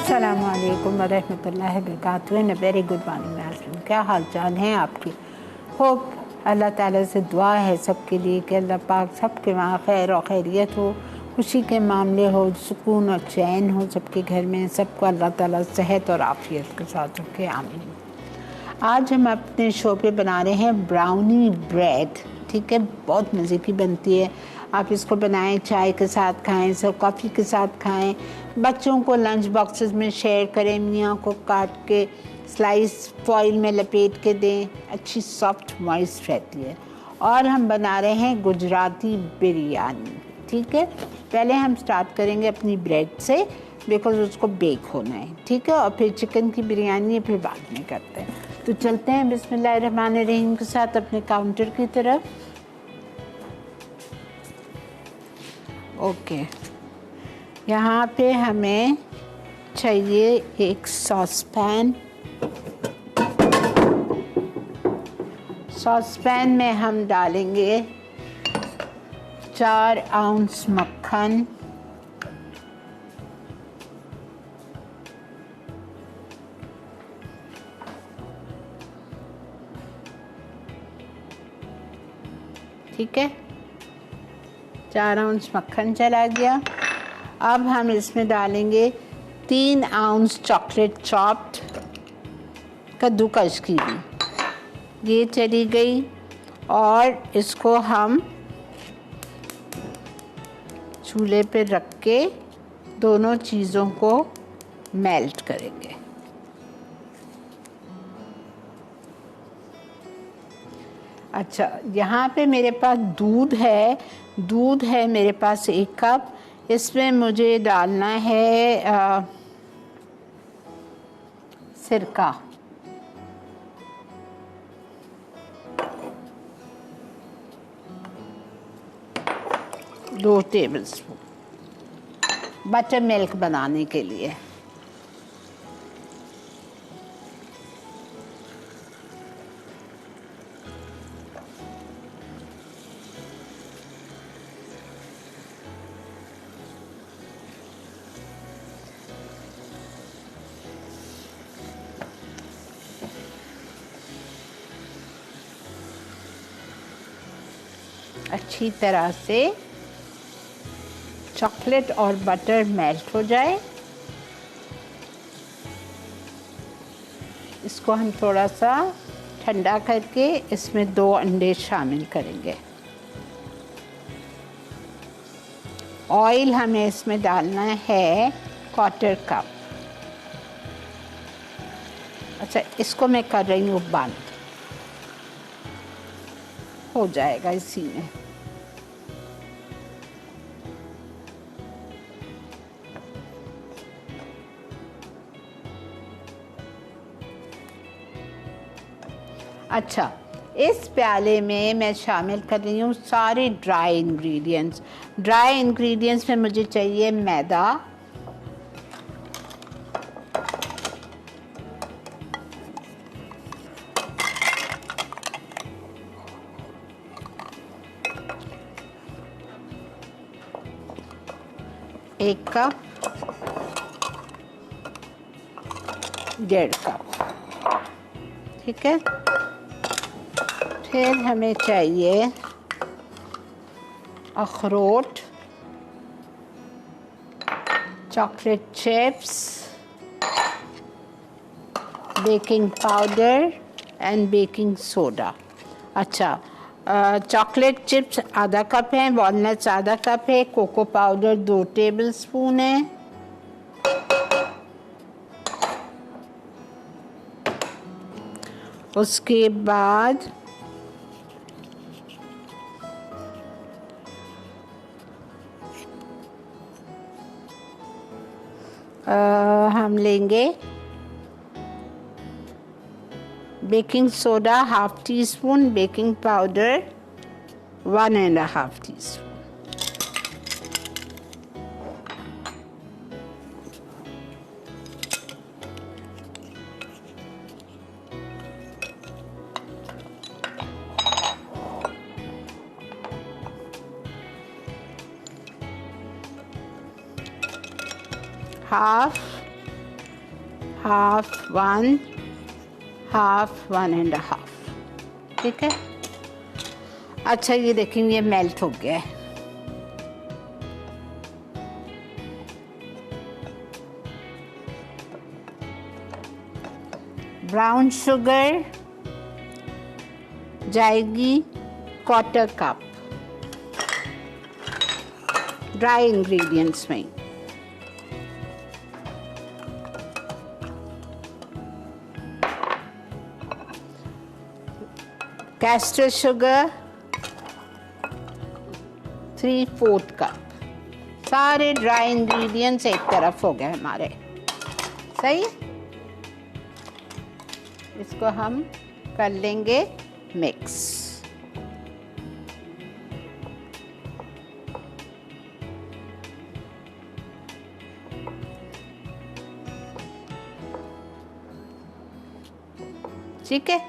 अस्सलामु अलैकुम वरहमतुल्लाहि वबरकातुहू। एंड वेरी गुड मॉर्निंग नाज़रीन, क्या हाल चाल हैं आपकी। होप अल्लाह ताला से दुआ है सबके लिए कि अल्लाह पाक सबके वहाँ खैर और खैरियत हो, खुशी के मामले हो, सुकून और चैन हो सबके घर में। सबको अल्लाह ताला सेहत और आफियत के साथ रखे, आमीन। आज हम अपने शो पे बना रहे हैं ब्राउनी ब्रेड। ठीक है, बहुत मज़े की बनती है। आप इसको बनाएं, चाय के साथ खाएं, सब कॉफ़ी के साथ खाएं, बच्चों को लंच बॉक्सेस में शेयर करें, मियाँ को काट के स्लाइस फॉइल में लपेट के दें, अच्छी सॉफ्ट मॉइस्ट रहती है। और हम बना रहे हैं गुजराती बिरयानी। ठीक है, पहले हम स्टार्ट करेंगे अपनी ब्रेड से, बिकॉज उसको बेक होना है। ठीक है, और फिर चिकन की बिरयानी फिर बाद में करते हैं। तो चलते हैं बिस्मिल्लाहिर्रहमानिर्रहीम के साथ अपने काउंटर की तरफ। ओके, यहाँ पे हमें चाहिए एक सॉसपैन। सॉसपैन में हम डालेंगे 4 आउंस मक्खन, ठीक है, 4 आउंस मक्खन चला गया। अब हम इसमें डालेंगे 3 आउंस चॉकलेट चॉप्ड, कद्दूकस की हुई, ये चली गई। और इसको हम चूल्हे पे रख के दोनों चीज़ों को मेल्ट करेंगे। अच्छा, यहाँ पे मेरे पास दूध है मेरे पास 1 कप। इसमें मुझे डालना है सिरका, दो टेबल स्पून, बटर मिल्क बनाने के लिए। अच्छी तरह से चॉकलेट और बटर मेल्ट हो जाए। इसको हम थोड़ा सा ठंडा करके इसमें 2 अंडे शामिल करेंगे। ऑयल हमें इसमें डालना है 1/4 कप। अच्छा, इसको मैं कर रही हूँ बंद, हो जाएगा इसी में। अच्छा, इस प्याले में मैं शामिल कर रही हूँ सारे ड्राई इंग्रेडिएंट्स। ड्राई इंग्रेडिएंट्स में मुझे चाहिए मैदा, एक कप, 1.5 कप। ठीक है, फिर हमें चाहिए अखरोट, chocolate chips, baking powder and baking soda. अच्छा, चॉकलेट चिप्स आधा कप है, वॉलनट्स आधा कप है, कोको पाउडर 2 टेबल स्पून है, उसके बाद हम लेंगे baking soda 1/2 teaspoon, baking powder 1.5 teaspoon. Half half, 1, half, 1.5। ठीक है। अच्छा, ये देखेंगे ये मेल्ट हो गया है। ब्राउन शुगर जाएगी 1/4 कप ड्राई इंग्रेडिएंट्स में। Castor sugar 3/4 cup. सारे ड्राई इंग्रेडिएंट्स एक तरफ हो गए हमारे। सही, इसको हम कर लेंगे मिक्स। ठीक है।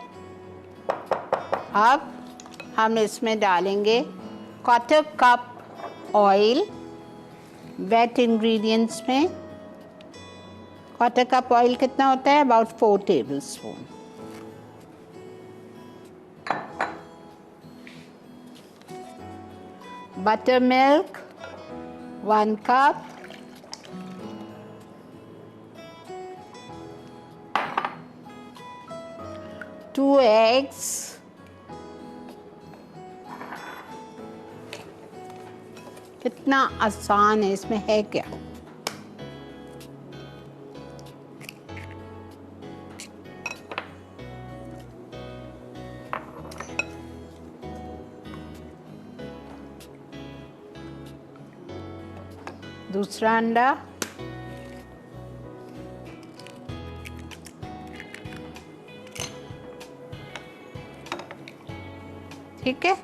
अब हम इसमें डालेंगे 1/4 कप ऑयल वेट इंग्रेडिएंट्स में। 1/4 कप ऑयल कितना होता है? About 4 tablespoon. Buttermilk 1 cup. Two eggs. कितना आसान है, इसमें है क्या? दूसरा अंडा, ठीक है।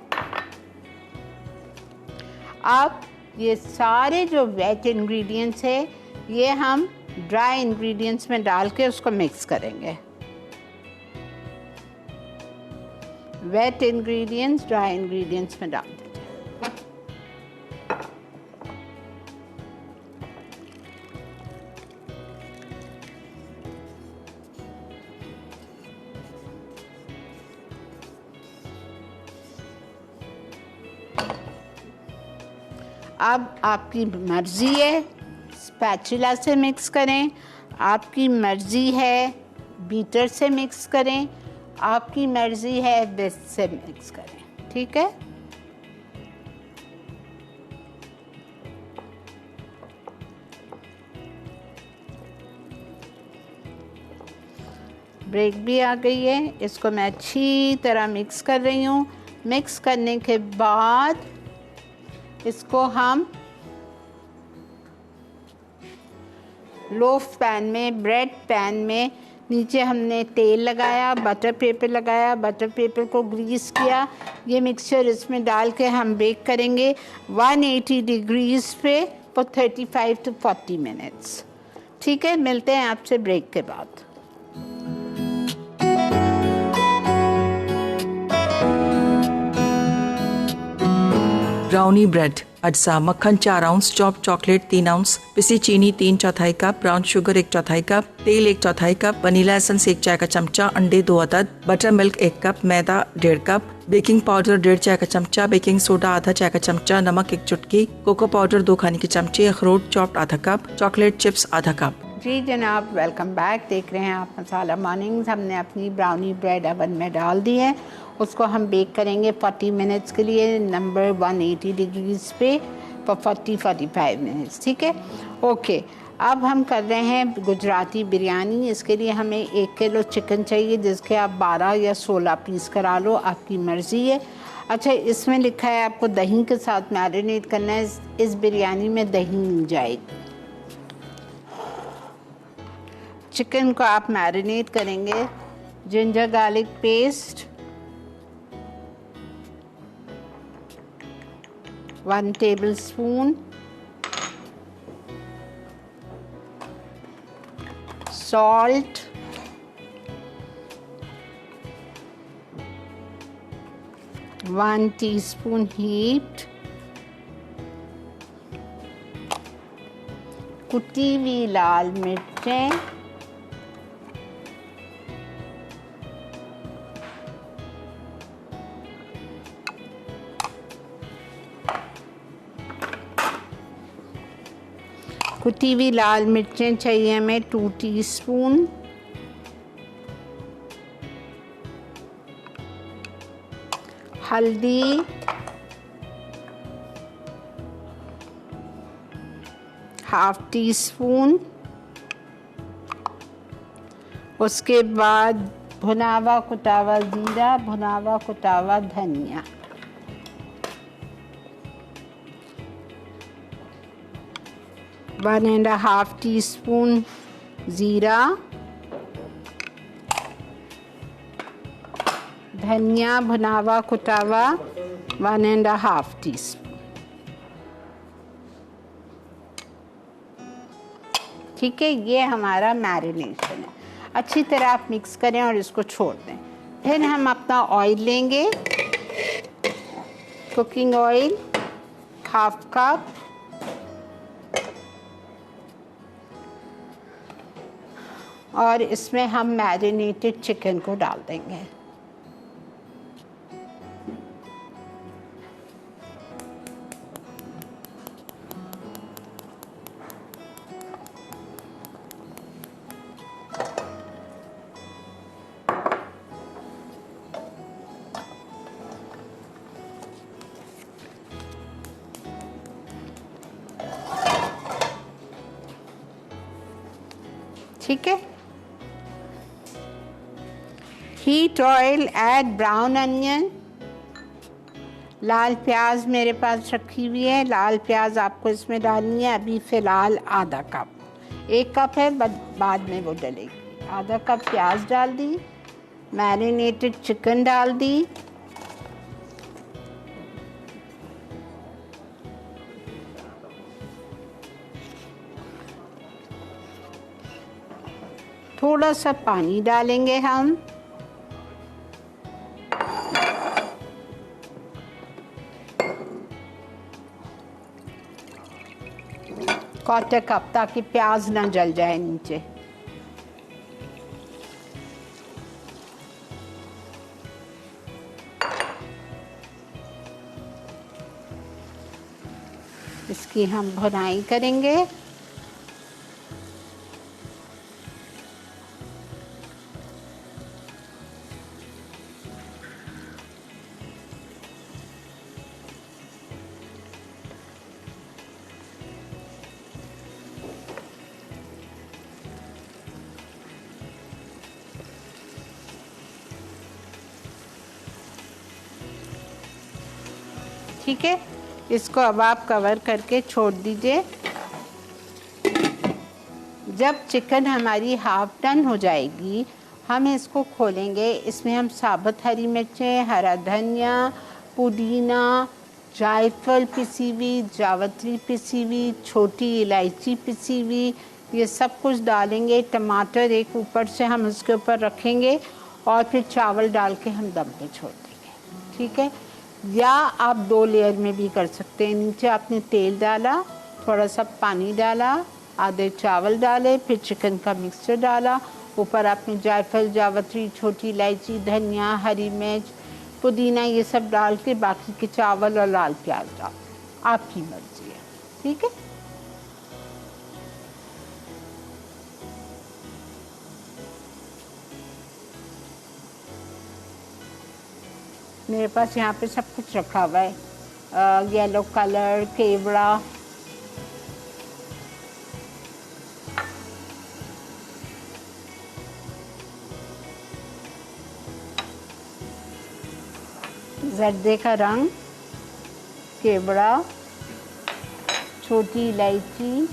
अब ये सारे जो वेट इंग्रेडिएंट्स है ये हम ड्राई इंग्रेडिएंट्स में डाल के उसको मिक्स करेंगे। वेट इंग्रेडिएंट्स ड्राई इंग्रेडिएंट्स में डाल दीजिए। अब आपकी मर्ज़ी है स्पैचुला से मिक्स करें, आपकी मर्ज़ी है बीटर से मिक्स करें, आपकी मर्ज़ी है विस्क से मिक्स करें। ठीक है। ब्रेक भी आ गई है, इसको मैं अच्छी तरह मिक्स कर रही हूँ। मिक्स करने के बाद इसको हम लोफ पैन में, ब्रेड पैन में, नीचे हमने तेल लगाया, बटर पेपर लगाया, बटर पेपर को ग्रीस किया। ये मिक्सचर इसमें डाल के हम बेक करेंगे 180 डिग्रीज पे फॉर 35 to 40 मिनट्स। ठीक है, मिलते हैं आपसे ब्रेक के बाद। ब्राउनी ब्रेड, अज्जा मक्खन 4 आउंस, चॉप चॉकलेट 3 आउंस, पिसी चीनी 3/4 कप, ब्राउन शुगर 1/4 कप, तेल 1/4 कप, वनीला एसेंस 1 चाय का चमचा, अंडे 2 अदद, बटर मिल्क 1 कप, मैदा 1.5 कप, बेकिंग पाउडर 1.5 चाय का चमचा, बेकिंग सोडा आधा चाय का चमचा, नमक 1 चुटकी, कोको पाउडर 2 खाने के चमचे, अखरोट चॉप्ड आधा कप, चॉकलेट चिप्स आधा कप। जी जनाब, वेलकम बैक। देख रहे हैं आप मसाला मॉर्निंग्स। हमने अपनी ब्राउनी ब्रेड ओवन में डाल दी है, उसको हम बेक करेंगे 40 मिनट्स के लिए नंबर 180 डिग्रीज पे फॉर 40-45 मिनट्स। ठीक है, ओके। अब हम कर रहे हैं गुजराती बिरयानी। इसके लिए हमें 1 किलो चिकन चाहिए, जिसके आप 12 या 16 पीस करा लो, आपकी मर्ज़ी है। अच्छा, इसमें लिखा है आपको दही के साथ मैरिनेट करना है। इस बिरयानी में दही मिल जाएगी। चिकन को आप मैरिनेट करेंगे ginger garlic paste 1 tablespoon, salt, one teaspoon heat, कुटी हुई लाल मिर्चें कुटी हुई लाल मिर्चें चाहिए हमें 2 टीस्पून। हल्दी, ½ टीस्पून। उसके बाद भुना कुटा हुआ जीरा, भुना कुटा हुआ धनिया। वन एंड ½ टीस्पून जीरा, धनिया भुना कुटा हुआ 1 1/2 टीस्पून। ठीक है, ये हमारा मैरिनेशन है। अच्छी तरह आप मिक्स करें और इसको छोड़ दें। फिर हम अपना ऑयल लेंगे, कुकिंग ऑयल ½ कप, और इसमें हम मैरिनेटेड चिकन को डाल देंगे। ठीक है, heat oil, add brown onion. लाल प्याज मेरे पास रखी हुई है, लाल प्याज आपको इसमें डालनी है। अभी फ़िलहाल ½ कप, 1 कप है बाद में वो डलेगी। ½ कप प्याज डाल दी, मैरिनेटेड चिकन डाल दी, थोड़ा सा पानी डालेंगे हम, क्वार्टर कप, ताकि प्याज ना जल जाए नीचे। इसकी हम भुनाई करेंगे। ठीक है, इसको अब आप कवर करके छोड़ दीजिए। जब चिकन हमारी हाफ डन हो जाएगी, हम इसको खोलेंगे। इसमें हम साबुत हरी मिर्चें, हरा धनिया, पुदीना, जायफल पिसी हुई, जावित्री पिसी हुई, छोटी इलायची पिसी हुई, ये सब कुछ डालेंगे। टमाटर एक ऊपर से हम उसके ऊपर रखेंगे और फिर चावल डाल के हम दम पे छोड़ देंगे। ठीक है, या आप 2 लेयर में भी कर सकते हैं। नीचे आपने तेल डाला, थोड़ा सा पानी डाला, आधे चावल डाले, फिर चिकन का मिक्सचर डाला, ऊपर आपने जायफल, जावित्री, छोटी इलायची, धनिया, हरी मिर्च, पुदीना, ये सब डाल के बाकी के चावल और लाल प्याज डाल। आपकी मर्जी है। ठीक है, मेरे पास यहाँ पे सब कुछ रखा हुआ है। येलो कलर, केवड़ा, जर्दे का रंग, केवड़ा, छोटी इलायची,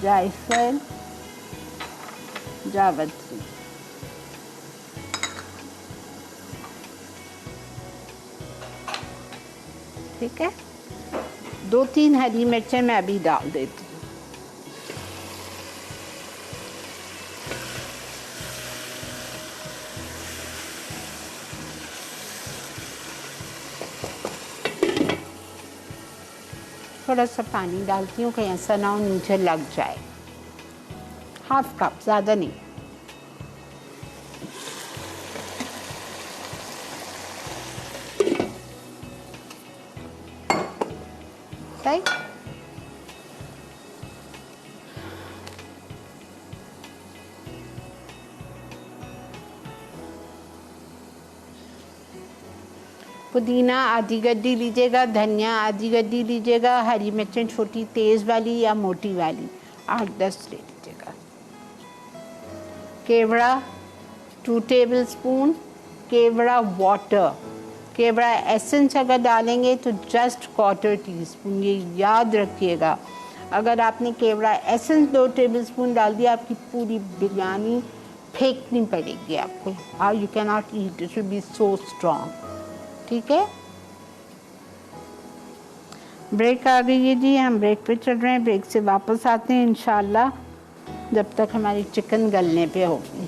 जायफल, जावित्री। ठीक है, 2-3 हरी मिर्चें मैं अभी डाल देती हूँ। थोड़ा सा पानी डालती हूँ, कहीं ऐसा ना हो नीचे लग जाए। ½ कप, ज़्यादा नहीं। पुदीना आधी गड्डी लीजिएगा, धनिया आधी गड्डी लीजिएगा, हरी मिर्चें छोटी तेज़ वाली या मोटी वाली 8-10 ले लीजिएगा। केवड़ा 2 टेबलस्पून, केवड़ा वाटर, केवड़ा एसेंस अगर डालेंगे तो जस्ट 1/4 टीस्पून, ये याद रखिएगा। अगर आपने केवड़ा एसेंस 2 टेबलस्पून डाल दिया, आपकी पूरी बिरयानी फेंकनी पड़ेगी आपको। You can not eat, it will be so strong. ठीक है, ब्रेक आ गई है जी, हम ब्रेक पे चल रहे हैं। ब्रेक से वापस आते हैं इंशाल्लाह, जब तक हमारी चिकन गलने पे होगी।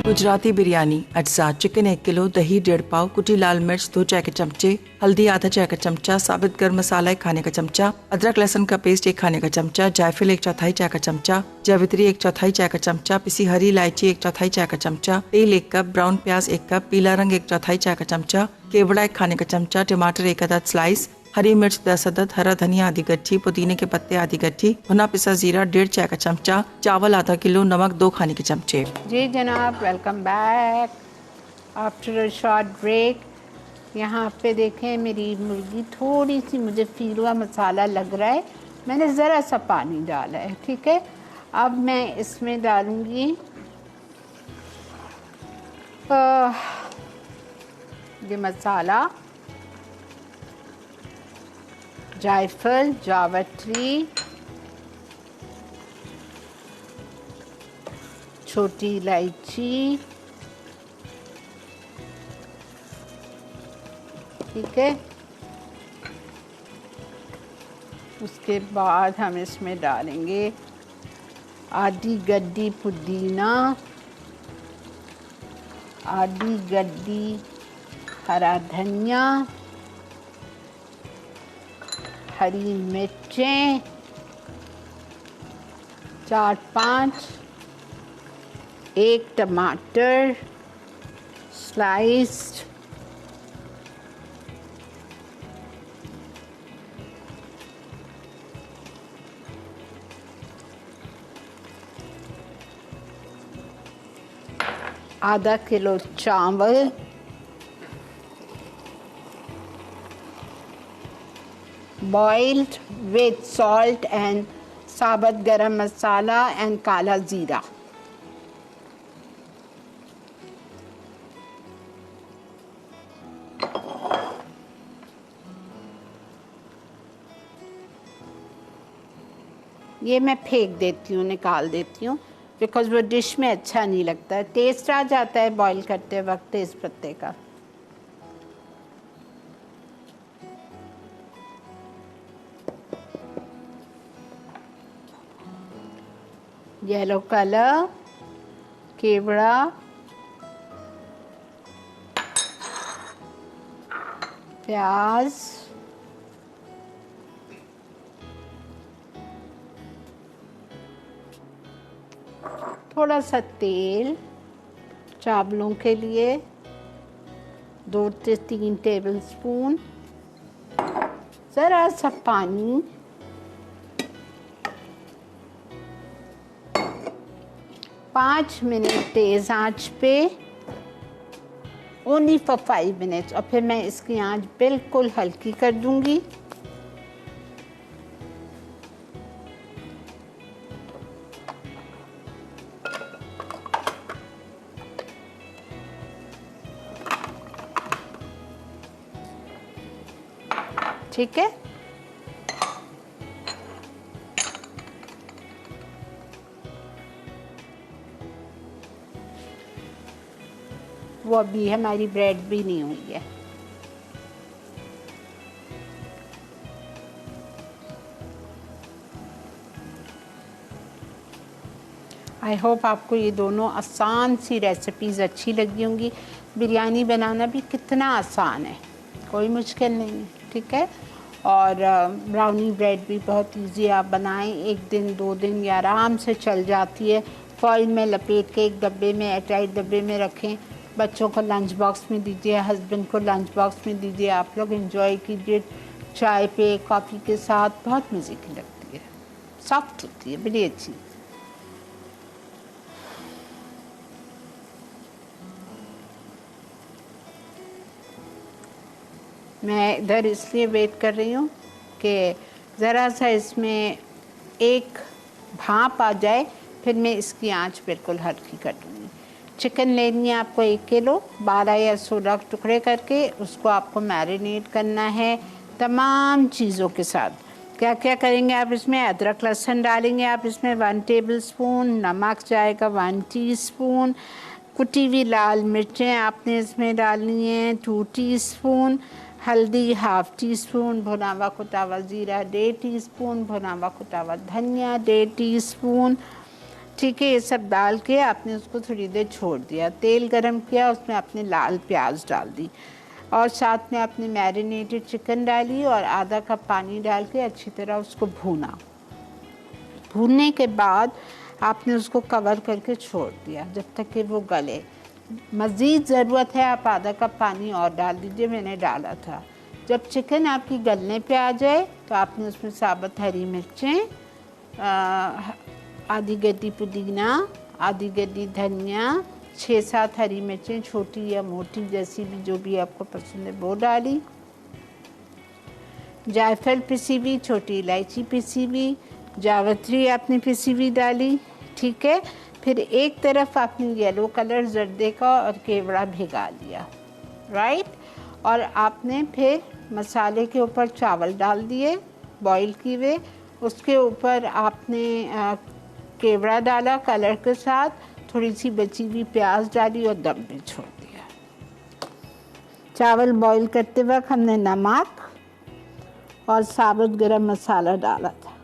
गुजराती बिरयानी अज्जा चिकन 1 किलो, दही 1.5 पाव, कुटी लाल मिर्च 2 चाय के चमचे, हल्दी आधा चाय का चमचा, साबित गर्म मसाला 1 खाने का चमचा, अदरक लहसुन का पेस्ट 1 खाने का चमचा, जायफल 1/4 चाय का चमचा, जावित्री 1/4 चाय का चमचा, पिसी हरी इलायची 1/4 चाय का चमचा, तेल 1 कप, ब्राउन प्याज 1 कप, पीला रंग 1/4 चाय का चमचा, केवड़ा 1 खाने का चमचा, टमाटर 1 अदद स्लाइस, हरी मिर्च 10 अदद, हरा धनिया आधी गड्ढी, पुदीने के पत्ते आधी गड्ढी, भुना पिसा जीरा 1.5 चाय का चमचा, चावल आधा किलो, नमक 2 खाने के चमचे। जी जनाब, welcome back after a short break. यहाँ पे देखें मेरी मुर्गी थोड़ी सी मुझे फील हुआ मसाला लग रहा है, मैंने ज़रा सा पानी डाला है। ठीक है, अब मैं इसमें डालूँगी ये मसाला, जायफल, जावित्री, छोटी इलायची। ठीक है, उसके बाद हम इसमें डालेंगे आधी गड्डी पुदीना, आधी गड्डी हरा धनिया, हरी मिर्चें 4-5, 1 टमाटर स्लाइस्ड, आधा किलो चावल, boiled with salt and साबुत गरम मसाला and काला जीरा। ये मैं फेंक देती हूँ, निकाल देती हूँ, बिकॉज़ वो डिश में अच्छा नहीं लगता है। टेस्ट आ जाता है बॉईल करते वक्त तेज पत्ते का। येलो कलर, केवड़ा, प्याज, थोड़ा सा तेल चावलों के लिए, 2 से 3 टेबलस्पून, ज़रा सा पानी, पाँच मिनट तेज़ आंच पे, ओनली फॉर 5 मिनट्स, और फिर मैं इसकी आंच बिल्कुल हल्की कर दूंगी। ठीक है, वो अभी हमारी ब्रेड भी नहीं हुई है। आई होप आपको ये दोनों आसान सी रेसिपीज़ अच्छी लगी होंगी। बिरयानी बनाना भी कितना आसान है, कोई मुश्किल नहीं है। ठीक है, और ब्राउनी ब्रेड भी बहुत इजी है, आप बनाएं, 1 दिन 2 दिन या आराम से चल जाती है। फॉइल में लपेट के एक डब्बे में, एयरटाइट डब्बे में रखें, बच्चों को लंच बॉक्स में दीजिए, हस्बैंड को लंच बॉक्स में दीजिए, आप लोग एंजॉय कीजिए चाय पे कॉफ़ी के साथ, बहुत मज़े की लगती है। सॉफ्ट होती है, बड़ी अच्छी। मैं इधर इसलिए वेट कर रही हूँ कि ज़रा सा इसमें एक भाप आ जाए, फिर मैं इसकी आंच बिल्कुल हल्की कर दूँगी। चिकन लेनी है आपको 1 किलो, 12 या 16 टुकड़े करके उसको आपको मैरिनेट करना है तमाम चीज़ों के साथ। क्या क्या करेंगे आप इसमें? अदरक लहसुन डालेंगे आप इसमें 1 टेबलस्पून, नमक जाएगा 1 टीस्पून, कुटी हुई लाल मिर्चें आपने इसमें डालनी है 2 टीस्पून, हल्दी 1/2 टीस्पून, भुना हुआ कुटा हुआ ज़ीरा 1.5 टीस्पून, भुना हुआ कुटा हुआ धनिया 1.5 टीस्पून। ठीक है, ये सब डाल के आपने उसको थोड़ी देर छोड़ दिया। तेल गरम किया, उसमें आपने लाल प्याज डाल दी और साथ में आपने मैरिनेटेड चिकन डाली और आधा कप पानी डाल के अच्छी तरह उसको भूना। भूनने के बाद आपने उसको कवर करके छोड़ दिया जब तक कि वो गले। मज़ीद ज़रूरत है आप आधा कप पानी और डाल दीजिए, मैंने डाला था। जब चिकन आपकी गलने पे आ जाए तो आपने उसमें साबुत हरी मिर्चें, आधी गड्डी पुदीना, आधी गड्डी धनिया, 6-7 हरी मिर्चें छोटी या मोटी जैसी भी जो भी आपको पसंद है वो डाली। जायफल पिसी हुई, छोटी इलायची पिसी हुई, जावित्री आपने पिसी हुई डाली। ठीक है, फिर एक तरफ आपने येलो कलर जर्दे का और केवड़ा भिगा लिया, राइट। और आपने फिर मसाले के ऊपर चावल डाल दिए बॉईल किए हुए, उसके ऊपर आपने केवड़ा डाला कलर के साथ, थोड़ी सी बची हुई प्याज डाली और दम पे छोड़ दिया। चावल बॉईल करते वक्त हमने नमक और साबुत गरम मसाला डाला था।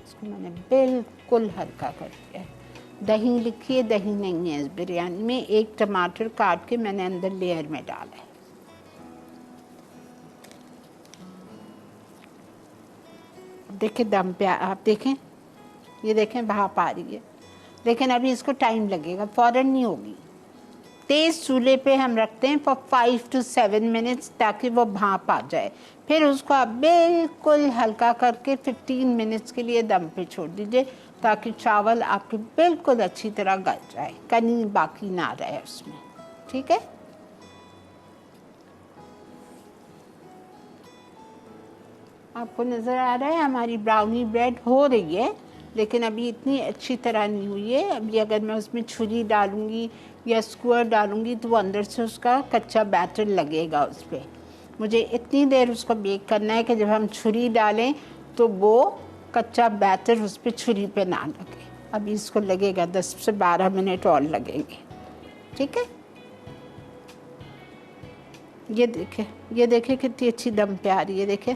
इसको मैंने बिल्कुल हल्का कर दिया। दही लिखी है, दही नहीं है इस बिरयानी में। 1 टमाटर काट के मैंने अंदर लेयर में डाला है। देखिए दम पे आप देखें, ये देखें भाप आ रही है, लेकिन अभी इसको टाइम लगेगा, फ़ौरन नहीं होगी। तेज़ चूल्हे पे हम रखते हैं फॉर 5 to 7 मिनट्स ताकि वो भाप आ जाए। फिर उसको आप बिल्कुल हल्का करके 15 मिनट्स के लिए दम पे छोड़ दीजिए ताकि चावल आपके बिल्कुल अच्छी तरह गल जाए, कहीं बाकी ना रहे उसमें। ठीक है, आपको नज़र आ रहा है हमारी ब्राउनी ब्रेड हो रही है, लेकिन अभी इतनी अच्छी तरह नहीं हुई है। अभी अगर मैं उसमें छुरी डालूँगी या स्क्वायर डालूँगी तो वो अंदर से उसका कच्चा बैटर लगेगा उस पर। मुझे इतनी देर उसको बेक करना है कि जब हम छुरी डालें तो वो कच्चा बैटर उस पर छुरी पे ना लगे। अभी इसको लगेगा 10 से 12 मिनट और लगेंगे। ठीक है, ये देखें कितनी अच्छी दम पे आ रही है। देखें,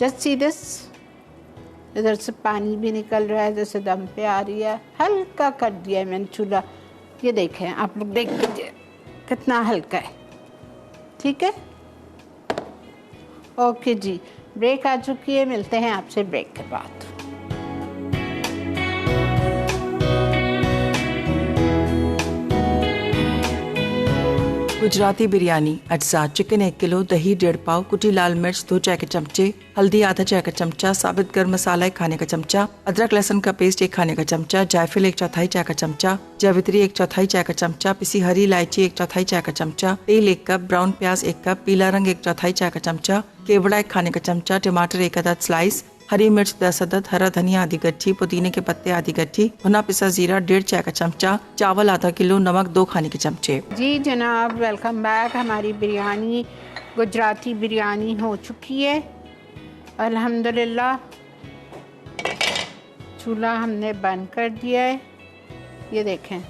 जस्ट सी दिस, इधर से पानी भी निकल रहा है, जैसे दम पे आ रही है। हल्का कर दिया है मैंने चूल्हा, ये देखें आप लोग, देख लीजिए कितना हल्का है। ठीक है, ओके जी, ब्रेक आ चुकी है, मिलते हैं आपसे ब्रेक के बाद। गुजराती बिरयानी अज्जा: चिकन 1 किलो, दही 1.5 पाव, कुटी लाल मिर्च 2 चाय के चमचे, हल्दी आधा चाय का चमचा, साबित गर्म मसाला 1 खाने का चमचा, अदरक लहसुन का पेस्ट 1 खाने का चमचा, जायफल 1/4 चाय का चमचा, जावित्री 1/4 चाय का चमचा, पिसी हरी इलायची 1/4 चाय का चमचा, तेल 1 कप, ब्राउन प्याज 1 कप, पीला रंग 1/4 चाय का चमचा, केवड़ा 1 खाने का चमचा, टमाटर 1 अदद स्लाइस, हरी मिर्च 10 अदद, हरा धनिया आधी गट्ठी, पुदीने के पत्ते आधी गट्ठी, भुना पिसा जीरा 1.5 चाय का चमचा, चावल आधा किलो, नमक 2 खाने के चमचे। जी जनाब, वेलकम बैक। हमारी बिरयानी गुजराती बिरयानी हो चुकी है अल्हम्दुलिल्लाह। चूल्हा हमने बंद कर दिया है, ये देखें।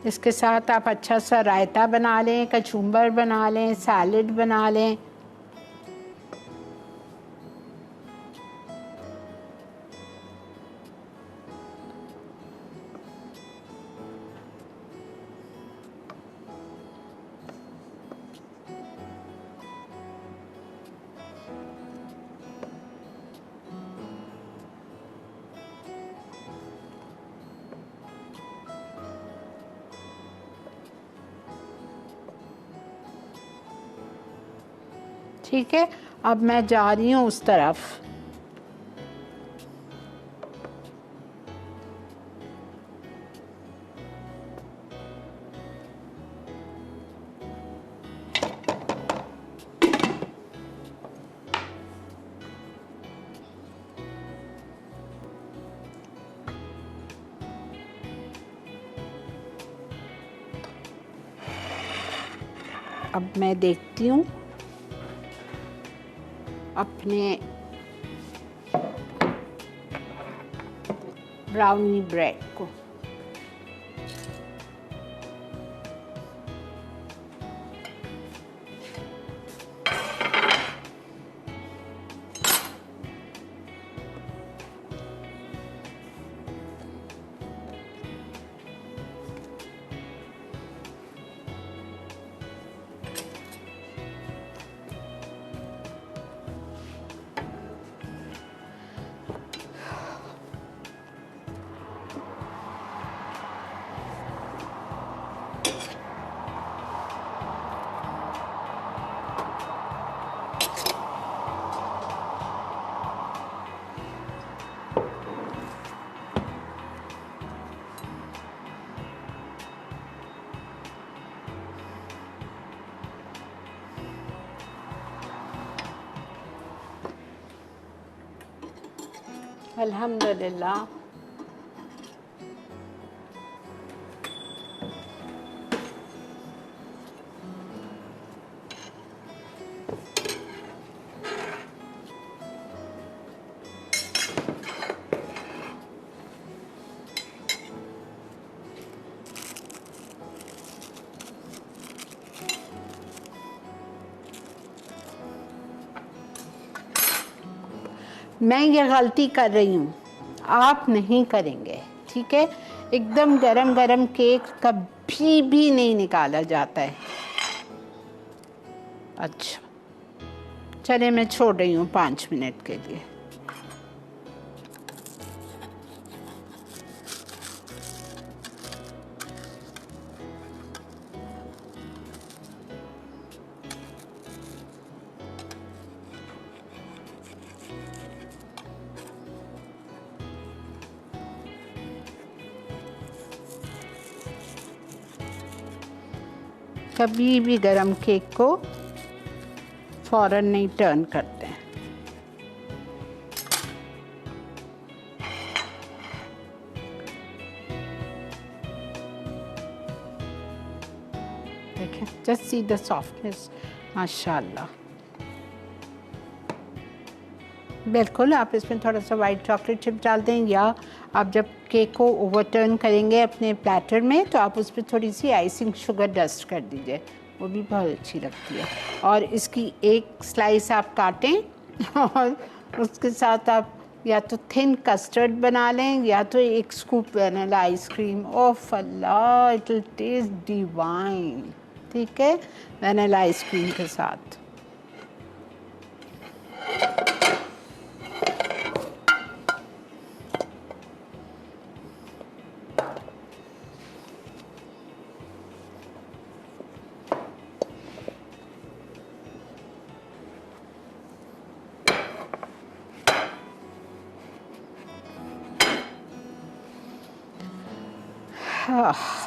इसके साथ आप अच्छा सा रायता बना लें, कचूम्बर बना लें, सैलेड बना लें। ठीक है, अब मैं जा रही हूँ उस तरफ। अब मैं देखती हूँ अपने ब्राउनी ब्रेड को। अल्हम्दुलिल्लाह। मैं ये गलती कर रही हूँ, आप नहीं करेंगे, ठीक है। एकदम गरम गरम केक कभी भी नहीं निकाला जाता है। अच्छा, चलिए मैं छोड़ रही हूँ 5 मिनट के लिए। कभी भी गरम केक को फौरन नहीं टर्न करते हैं। देखें, जस्ट सी द सॉफ्टनेस, माशाल्लाह। बिल्कुल, आप इसमें थोड़ा सा वाइट चॉकलेट चिप डाल दें, या आप जब केक को ओवरटर्न करेंगे अपने प्लेटर में तो आप उस पर थोड़ी सी आइसिंग शुगर डस्ट कर दीजिए, वो भी बहुत अच्छी लगती है। और इसकी एक स्लाइस आप काटें और उसके साथ आप या तो थिन कस्टर्ड बना लें या तो एक scoop vanilla ice cream. Oh Allah, it will taste divine. ठीक है, वैनिला आइसक्रीम के साथ।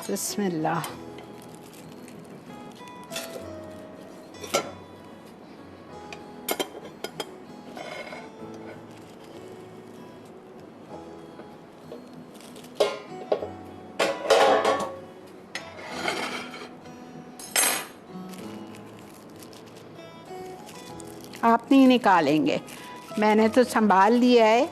बिस्मिल्लाह। आप नहीं निकालेंगे, मैंने तो संभाल लिया है।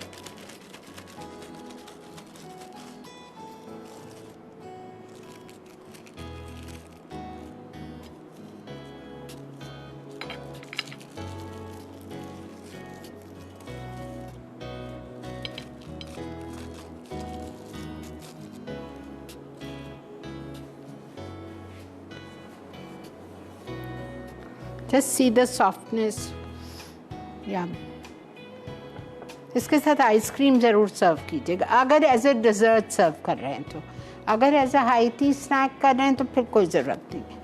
Just see the softness. या इसके साथ आइसक्रीम ज़रूर सर्व कीजिएगा अगर एज ए डिज़र्ट सर्व कर रहे हैं तो। अगर as a high tea snack कर रहे हैं तो फिर कोई ज़रूरत नहीं है।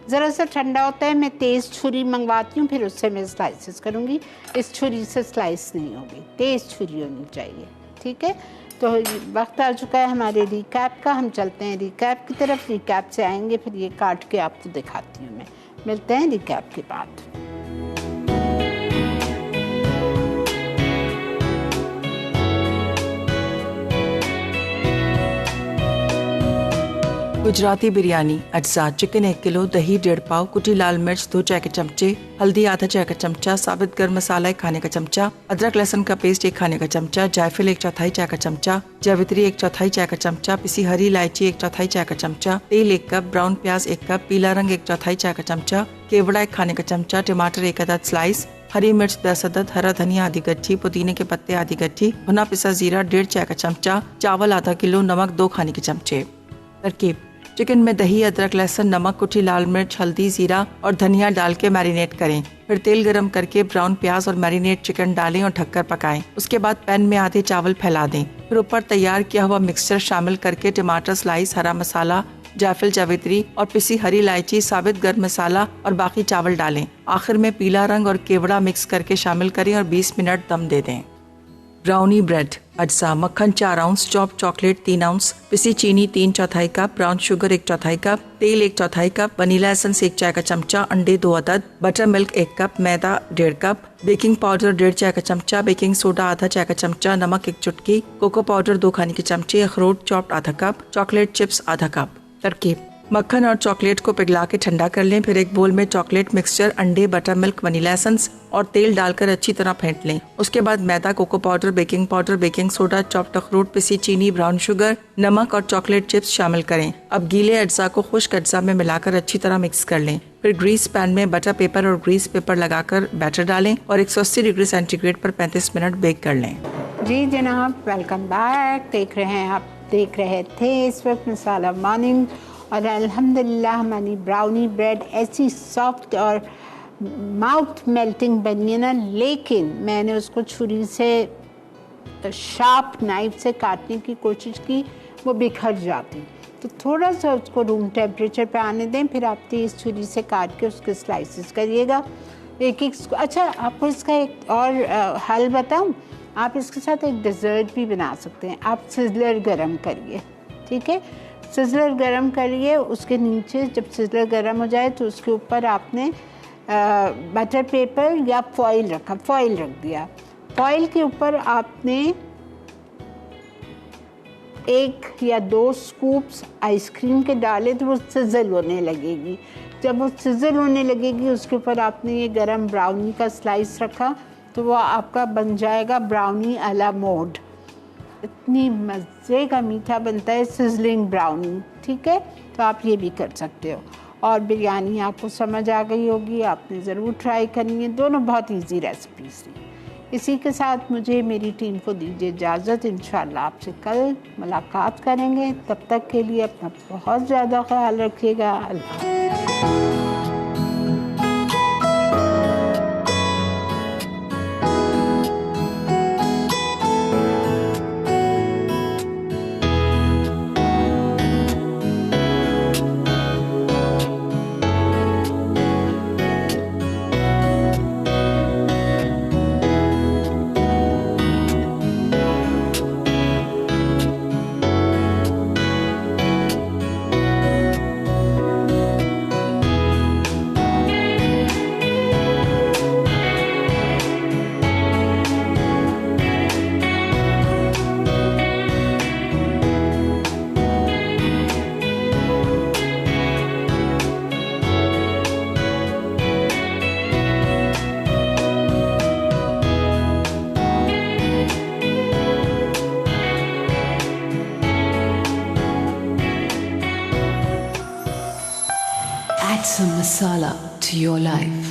ज़रा सा ठंडा होता है, मैं तेज़ छुरी मंगवाती हूँ, फिर उससे मैं स्लाइसेस करूँगी। इस छुरी से स्लाइस नहीं होगी, तेज़ छुरी होनी चाहिए। ठीक है, तो वक्त आ चुका है हमारे रिकैप का। हम चलते हैं रिकैप की तरफ। रिकैप से आएंगे फिर ये काट के आपको दिखाती हूँ मैं। मिलते हैं रिकैप के बाद। गुजराती बिरयानी अज्जा: चिकन 1 किलो, दही 1.5 पाव, कुटी लाल मिर्च 2 चाय के चमचे, हल्दी आधा चाय का चमचा, साबित गर्म मसाला 1 खाने का चमचा, अदरक लहसुन का पेस्ट 1 खाने का चमचा, जायफल 1/4 चाय का चमचा, जावित्री 1/4 चाय का चमचा, पिसी हरी इलायची 1/4 चाय का चमचा, तेल 1 कप, ब्राउन प्याज 1 कप, पीला रंग 1/4 चाय का चमचा, केवड़ा 1 खाने का चमचा, टमाटर 1 अदद स्लाइस, हरी मिर्च 10 अदद, हरा धनिया आधी गड्ढी, पुदीने के पत्ते आधी गड्ढी, भुना पिसा जीरा 1.5 चाय का चमचा, चावल आधा किलो, नमक 2 खाने के चमचे। तरकीब: चिकन में दही, अदरक लहसुन, नमक, कुटी लाल मिर्च, हल्दी, जीरा और धनिया डाल के मैरिनेट करें। फिर तेल गरम करके ब्राउन प्याज और मैरिनेट चिकन डालें और ढककर पकाएं। उसके बाद पैन में आधे चावल फैला दें। फिर ऊपर तैयार किया हुआ मिक्सचर शामिल करके टमाटर स्लाइस, हरा मसाला, जायफल, जावित्री और पिसी हरी इलायची, साबित गर्म मसाला और बाकी चावल डालें। आखिर में पीला रंग और केवड़ा मिक्स करके शामिल करें और 20 मिनट दम दे दें। ब्राउनी ब्रेड अज्जा: मक्खन 4 आउंस, चॉप चॉकलेट 3 आउंस, पिसी चीनी 3/4 कप, ब्राउन शुगर 1/4 कप, तेल 1/4 कप, वनीला एसेंस 1 चाय का चमचा, अंडे 2 अदद, बटर मिल्क 1 कप, मैदा 1.5 कप, बेकिंग पाउडर 1.5 चाय का चमचा, बेकिंग सोडा आधा चाय का चमचा, नमक 1 चुटकी, कोको पाउडर 2 खाने के चमचे, अखरोट चॉप्ड आधा कप, चॉकलेट चिप्स आधा कप। तरकीब: मक्खन और चॉकलेट को पिघला के ठंडा कर लें। फिर एक बोल में चॉकलेट मिक्सचर, अंडे, बटर मिल्क, वनीला एसेंस और तेल डालकर अच्छी तरह फेंट लें। उसके बाद मैदा, cocoa powder, baking soda, chopped अखरोट, पिसी चीनी, ब्राउन शुगर, नमक और चॉकलेट चिप्स शामिल करें। अब गीले अज्जा को खुश्क अज्जा में मिलाकर अच्छी तरह मिक्स कर लें। फिर ग्रीस पैन में बटर पेपर और ग्रीस पेपर लगाकर बैटर डालें और 180 डिग्री सेंटीग्रेड पर 35 मिनट बेक कर लें। जी जनाब, वेलकम बैक। देख रहे थे इस वक्त मसाला मॉर्निंग और अल्हम्दुलिल्लाह हमारी ब्राउनी ब्रेड ऐसी सॉफ्ट और माउथ मेल्टिंग बनी है ना, लेकिन मैंने उसको छुरी से शार्प नाइफ से काटने की कोशिश की, वो बिखर जाती। तो थोड़ा सा उसको रूम टेम्परेचर पे आने दें, फिर आप तेज़ छुरी से काट के उसके स्लाइसेस करिएगा एक। अच्छा, आपको इसका एक और हल बताऊं, आप इसके साथ एक डेजर्ट भी बना सकते हैं। आप सिजलर गरम करिए, ठीक है, सिजलर गरम करिए। उसके नीचे जब सिजलर गरम हो जाए तो उसके ऊपर आपने बटर पेपर या फॉइल रख दिया। फॉइल के ऊपर आपने 1 या 2 स्कूप्स आइसक्रीम के डाले तो वो सिजल होने लगेगी। जब वो सिजल होने लगेगी उसके ऊपर आपने ये गरम ब्राउनी का स्लाइस रखा तो वो आपका बन जाएगा ब्राउनी अला मोड। इतनी मज़े का मीठा बनता है सिजलिंग ब्राउनी, ठीक है। तो आप ये भी कर सकते हो। और बिरयानी आपको समझ आ गई होगी, आपने ज़रूर ट्राई करनी है। दोनों बहुत इजी रेसिपीज़ थी। इसी के साथ मुझे मेरी टीम को दीजिए इजाज़त। इंशाल्लाह आपसे कल मुलाकात करेंगे। तब तक के लिए अपना बहुत ज़्यादा ख्याल रखिएगा। अल्लाह। Add some masala to your life.